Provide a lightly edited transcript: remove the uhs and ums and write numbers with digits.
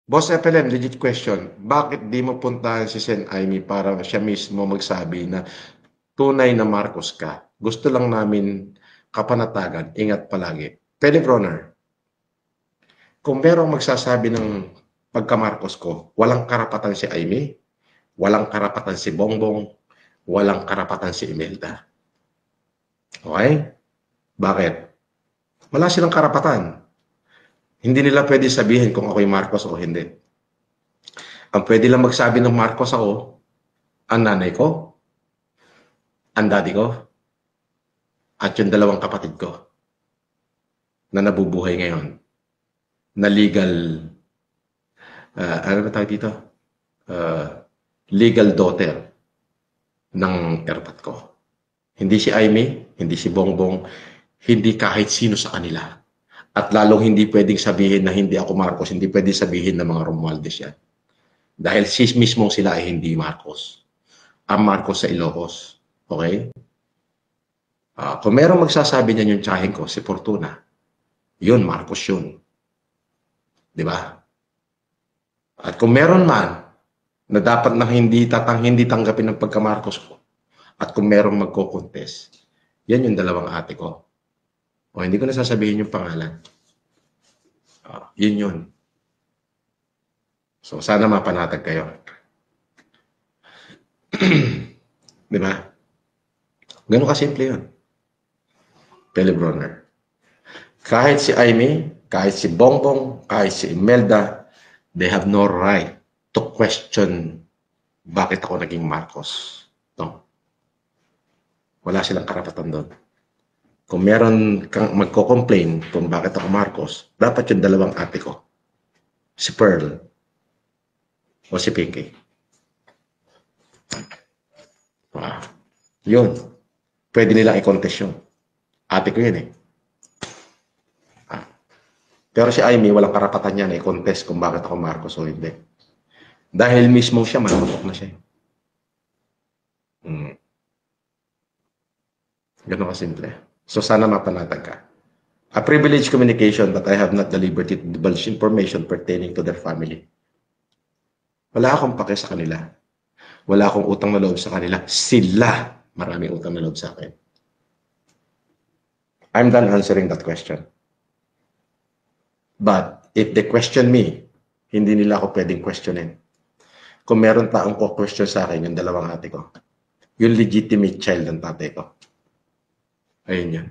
Boss FLM, legit question. Bakit di mo puntahan si Sen Aimee para siya mismo magsabi na tunay na Marcos ka? Gusto lang namin kapanatagan. Ingat palagi. Pwede, Bronner. Kung merong magsasabi ng pagka-Marcos ko, walang karapatan si Aimee, walang karapatan si Bongbong, walang karapatan si Imelda. Okay? Bakit? Wala silang karapatan. Hindi nila pwede sabihin kung ako'y Marcos o hindi. Ang pwede lang magsabi ng Marcos ako, ang nanay ko, ang daddy ko, at yung dalawang kapatid ko na nabubuhay ngayon na legal, ano ba tawag dito? Legal daughter ng erpat ko. Hindi si Aimee, hindi si Bongbong, hindi kahit sino sa kanila. At lalong hindi pwedeng sabihin na hindi ako Marcos, hindi pwedeng sabihin na mga Romualdez yan. Dahil mismong sila ay hindi Marcos. Ang Marcos sa Ilocos. Okay? Kung merong magsasabi niyan yung tsahin ko, si Fortuna, yun, Marcos yun. Di ba? At kung meron man na dapat na hindi tanggapin ng pagka-Marcos ko, at kung merong magko-contest, yan yung dalawang ate ko. O hindi ko na sasabihin yung pangalan. Yun. So, sana mapanatag kayo. Di ba? Ganun kasimple yun. Pelebroner. Kahit si Aimee, kahit si Bongbong, kahit si Imelda, they have no right to question bakit ako naging Marcos. No? Wala silang karapatan doon. Kung meron kang magko-complain kung bakit ako Marcos, dapat yung dalawang ate ko. Si Pearl o si Pinky. Yun. Pwede nilang i-contest yun. Ate ko yun eh. Pero si Aimee, walang karapatan niya na i-contest kung bakit ako Marcos o hindi. Dahil mismo siya, manutok na siya. Ganun kasimple. So sana mapanatag ka. A privileged communication that I have not the liberty to divulge information pertaining to their family. Wala akong pake sa kanila. Wala akong utang na loob sa kanila. Sila maraming utang na loob sa akin. I'm done answering that question. But if they question me, hindi nila ako pwedeng questionin. Kung meron taong ko-question sa akin, yung dalawang ate ko, yung legitimate child ng tatay ko. Ayun yan.